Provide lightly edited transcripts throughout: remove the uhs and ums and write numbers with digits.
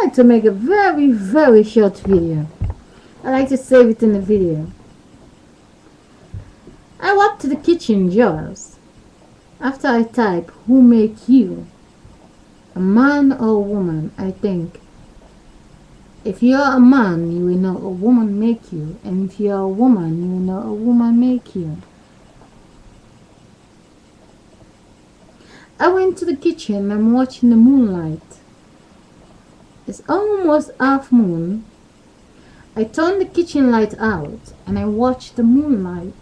like to make a very, very short video. I like to save it in the video. I walk to the kitchen drawers. After I type, who make you? A man or a woman, I think. If you're a man, you will know a woman make you. And if you're a woman, you will know a woman make you. I went to the kitchen. I'm watching the moonlight. It's almost half moon. I turn the kitchen light out and I watch the moonlight.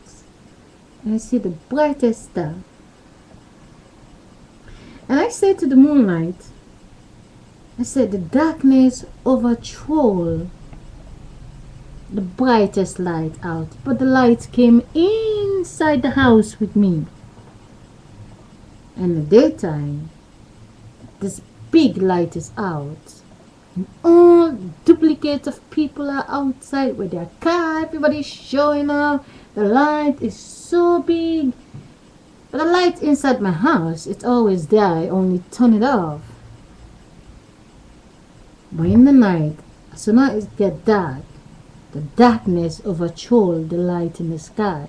And I see the brightest star. And I say to the moonlight, I said, the darkness overthrew the brightest light out, but the light came inside the house with me. In the daytime, this big light is out. And all duplicates of people are outside with their car. Everybody's showing up. The light is so big. But the light inside my house, it's always there. I only turn it off. But in the night, as soon as it gets dark, the darkness overthrows the light in the sky.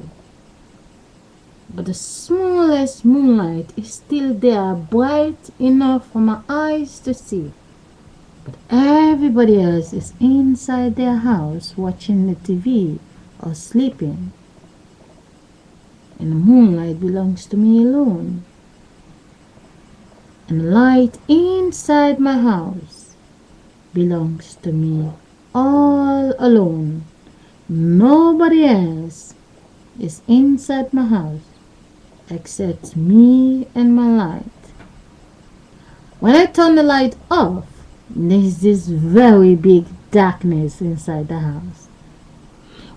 But the smallest moonlight is still there, bright enough for my eyes to see. But everybody else is inside their house watching the TV or sleeping. And the moonlight belongs to me alone. And the light inside my house belongs to me all alone. Nobody else is inside my house except me and my light. When I turn the light off, there's this very big darkness inside the house.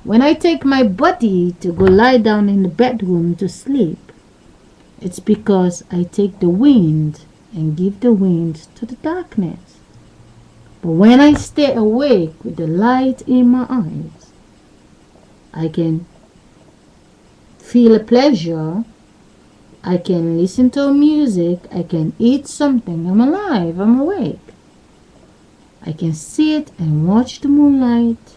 When I take my body to go lie down in the bedroom to sleep, it's because I take the wind and give the wind to the darkness. But when I stay awake with the light in my eyes, I can feel a pleasure, I can listen to music, I can eat something, I'm alive, I'm awake. I can sit and watch the moonlight.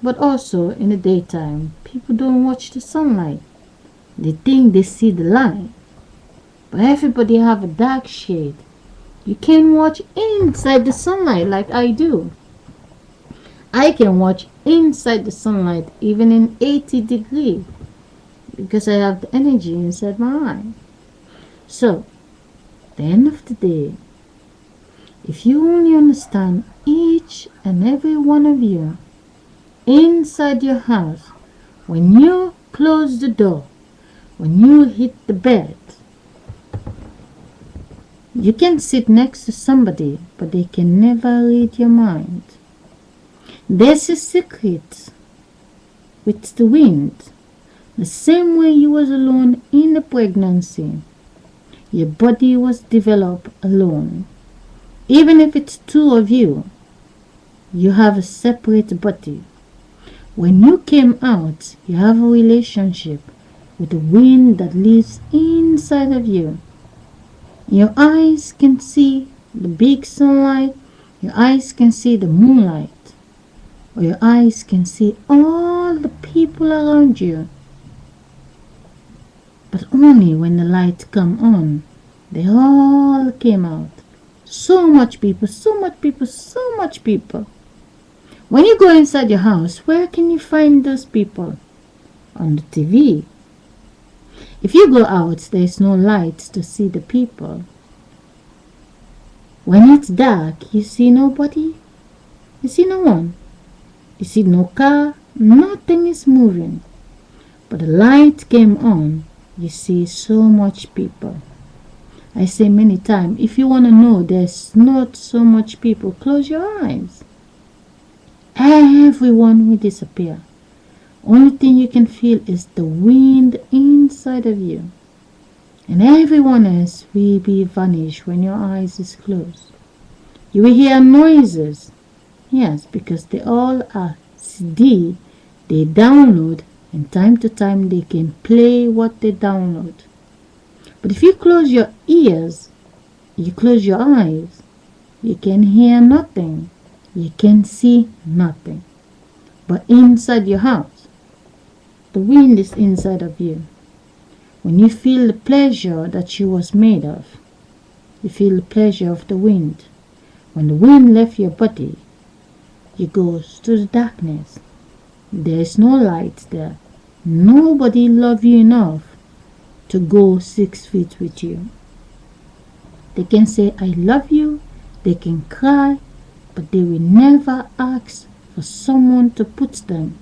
But also in the daytime, people don't watch the sunlight. They think they see the light. But everybody have a dark shade. You can watch inside the sunlight like I do. I can watch inside the sunlight even in 80 degrees because I have the energy inside my eye. So, at the end of the day, if you only understand each and every one of you inside your house, when you close the door, when you hit the bed, you can sit next to somebody, but they can never read your mind. There's a secret with the wind. The same way you was alone in the pregnancy, your body was developed alone. Even if it's two of you, you have a separate body. When you came out, you have a relationship with the wind that lives inside of you. Your eyes can see the big sunlight, your eyes can see the moonlight, or your eyes can see all the people around you. But only when the light come on, they all came out. So much people, so much people, so much people. When you go inside your house, where can you find those people? On the TV. If you go out, there is no light to see the people. When it's dark, you see nobody. You see no one. You see no car. Nothing is moving. But the light came on. You see so much people. I say many times, if you want to know there's not so much people, close your eyes. Everyone will disappear. Only thing you can feel is the wind inside of you. And everyone else will be vanished when your eyes is closed. You will hear noises. Yes, because they all are CD. They download, and time to time they can play what they download. But if you close your ears, you close your eyes, You can hear nothing. You can see nothing. But inside your house, the wind is inside of you. When you feel the pleasure that you was made of, you feel the pleasure of the wind. When the wind left your body, you goes to the darkness. There is no light there. Nobody love you enough to go 6 feet with you. They can say, I love you. They can cry, but they will never ask for someone to put them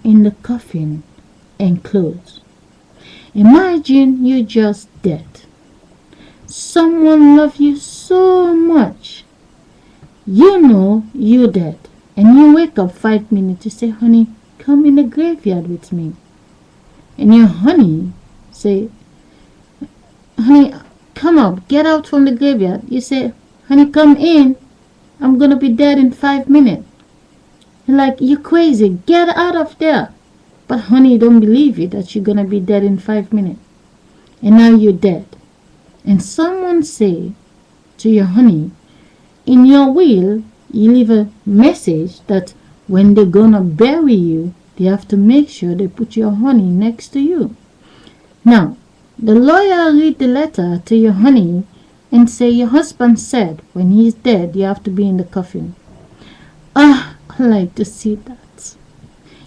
in the coffin and close. Imagine you just dead. Someone love you so much. You know you're dead. And you wake up 5 minutes to say, honey, come in the graveyard with me. And your honey say, honey, come up, get out from the graveyard. You say, honey, come in. I'm going to be dead in 5 minutes. You're like, you're crazy. Get out of there. But honey, don't believe it that you're going to be dead in 5 minutes. And now you're dead. And someone say to your honey, in your will, you leave a message that when they're going to bury you, they have to make sure they put your honey next to you. Now, the lawyer read the letter to your honey and say, your husband said when he's dead, you have to be in the coffin. I like to see that.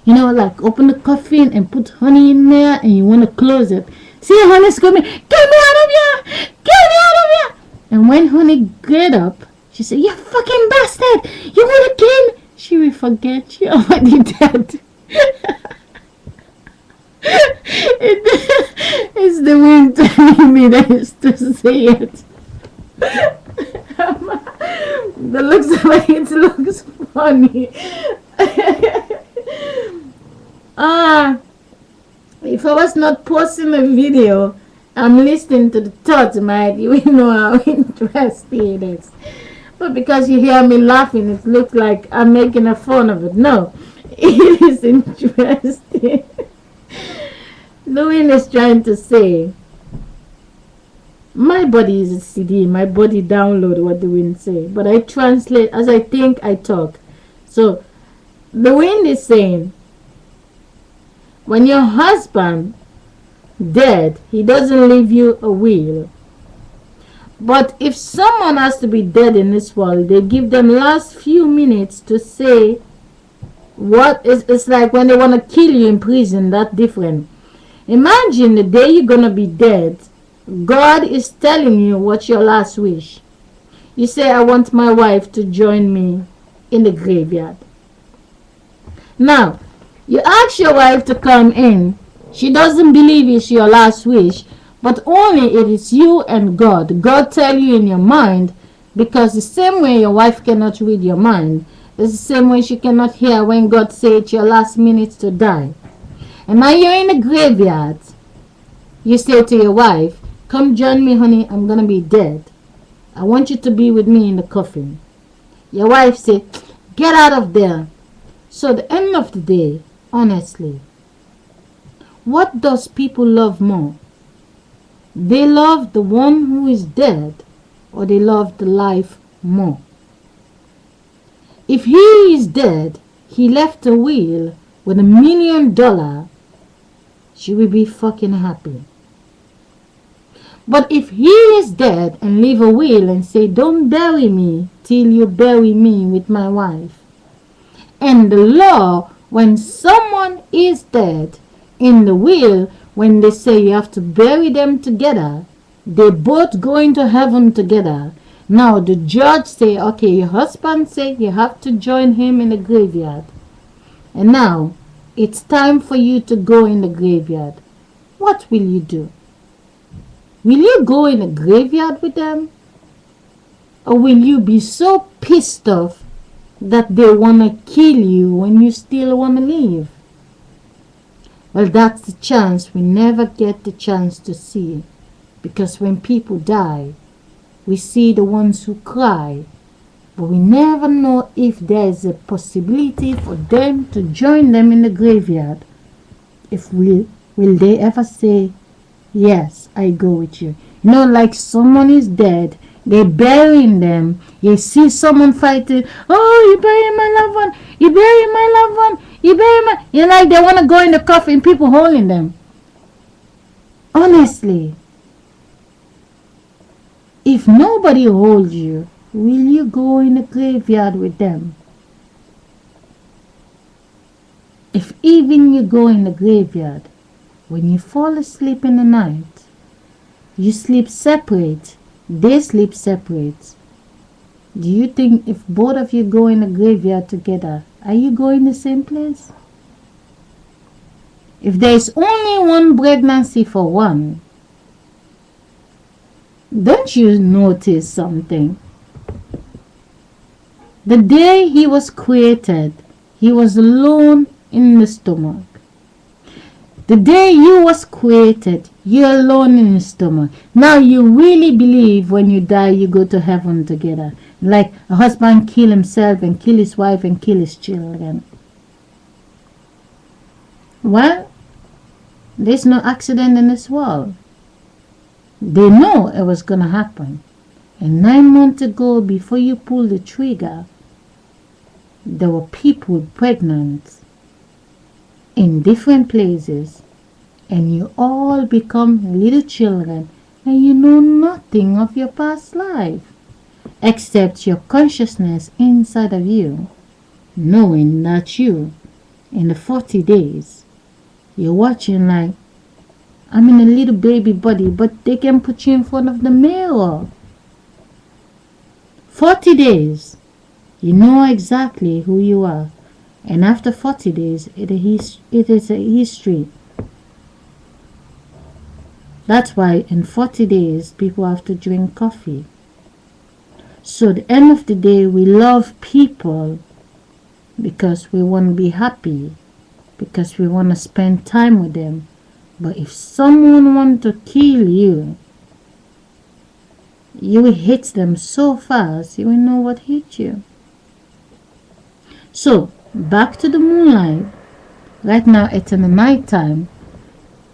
You know, like open the coffin and put honey in there and you want to close it. See, honey's coming, get me out of here! Get me out of here! And when honey get up, she said, you fucking bastard! You want to kill me? She will forget you already dead. It's the wind telling me that is to say it. That looks like it looks funny. If I was not posting a video, I'm listening to the thoughts, mate. You will know how interesting it is. But because you hear me laughing, it looks like I'm making a fun of it. No, it is interesting. The wind is trying to say, my body is a CD, my body download what the wind say, but I translate as I think, I talk. So the wind is saying, when your husband dead, he doesn't leave you a will. But if someone has to be dead in this world, they give them last few minutes to say what is. It's like when they want to kill you in prison, that's different. Imagine the day you're going to be dead, God is telling you what's your last wish. You say, I want my wife to join me in the graveyard. Now, you ask your wife to come in. She doesn't believe it's your last wish, but only it is you and God. God tell you in your mind, because the same way your wife cannot read your mind, it's the same way she cannot hear when God say it's your last minute to die. And now you're in the graveyard. You say to your wife, come join me, honey, I'm going to be dead. I want you to be with me in the coffin. Your wife say, get out of there. So at the end of the day, honestly, what does people love more? They love the one who is dead, or they love the life more? If he is dead, he left a will with $1 million, she will be fucking happy. But if he is dead and leave a will and say, don't bury me till you bury me with my wife. And the law, when someone is dead, in the will, when they say you have to bury them together, they both going to heaven together. Now the judge say, okay, your husband say you have to join him in the graveyard. And now it's time for you to go in the graveyard. What will you do? Will you go in the graveyard with them? Or will you be so pissed off that they want to kill you when you still want to live? Well, that's the chance we never get the chance to see. Because when people die, we see the ones who cry, but we never know if there is a possibility for them to join them in the graveyard. If will they ever say, yes, I go with you? You know, like someone is dead, They're burying them. You see someone fighting. Oh, you bury my loved one. You bury my loved one. You bury my. You like they want to go in the coffin. People holding them. Honestly, if nobody holds you, will you go in the graveyard with them? If even you go in the graveyard, when you fall asleep in the night, you sleep separate, they sleep separate. Do you think if both of you go in the graveyard together, are you going the same place? If there is only one pregnancy for one, don't you notice something? The day he was created, he was alone in the stomach. The day you was created, you're alone in the stomach. Now you really believe when you die you go to heaven together. Like a husband kill himself and kill his wife and kill his children. Well, there's no accident in this world. They know it was going to happen. And 9 months ago, before you pull the trigger, there were people pregnant in different places, and you all become little children, and you know nothing of your past life except your consciousness inside of you, knowing that you, in the 40 days, you're watching like, I'm in a little baby body, but they can put you in front of the mirror. 40 days, you know exactly who you are. And after 40 days, it is a history. That's why in 40 days, people have to drink coffee. So at the end of the day, we love people because we want to be happy, because we want to spend time with them. But if someone wants to kill you, you will hit them so fast, you will know what hit you. So, back to the moonlight. Right now it's in the night time.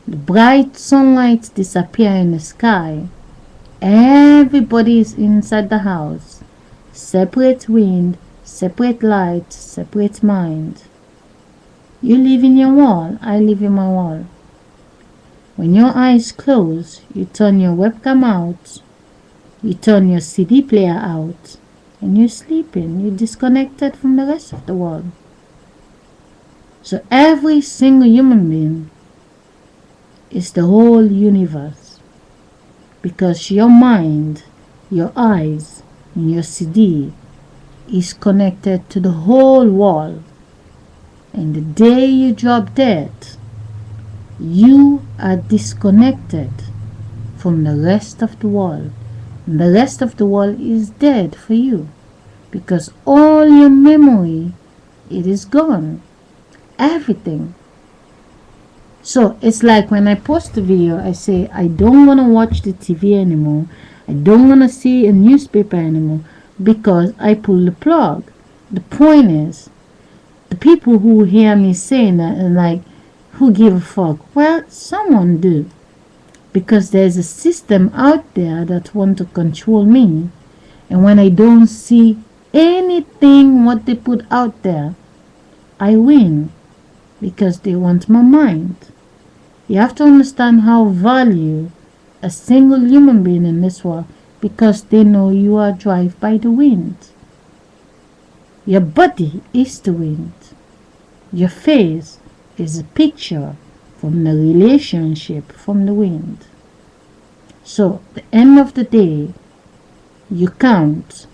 The bright sunlight disappear in the sky. Everybody is inside the house. Separate wind, separate light, separate mind. You live in your wall, I live in my wall. When your eyes close, you turn your webcam out, you turn your CD player out, and you're sleeping. You're disconnected from the rest of the world. So every single human being is the whole universe, because your mind, your eyes, and your CD is connected to the whole world. And the day you drop dead, you are disconnected from the rest of the world. And the rest of the world is dead for you, because all your memory, it is gone. Everything. So it's like when I post a video, I say I don't want to watch the TV anymore. I don't want to see a newspaper anymore, because I pull the plug. The point is, the people who hear me saying that are like, who give a fuck? Well, someone do. Because there's a system out there that want to control me. And when I don't see anything what they put out there, I win. Because they want my mind. You have to understand how value a single human being in this world, because they know you are driven by the wind. Your body is the wind. Your face is a picture from the relationship from the wind. So at the end of the day, you count,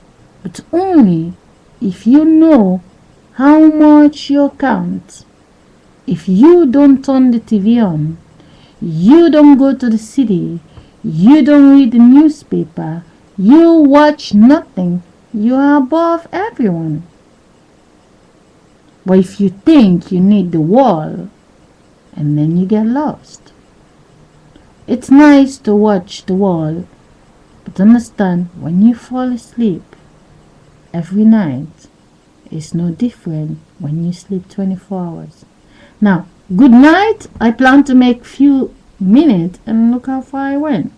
but only if you know how much you count. If you don't turn the TV on, you don't go to the city, you don't read the newspaper, you watch nothing, you are above everyone. But if you think you need the wall, and then you get lost. It's nice to watch the wall, but understand, when you fall asleep every night, it's no different when you sleep 24 hours. Now, good night. I plan to make few minutes, and look how far I went.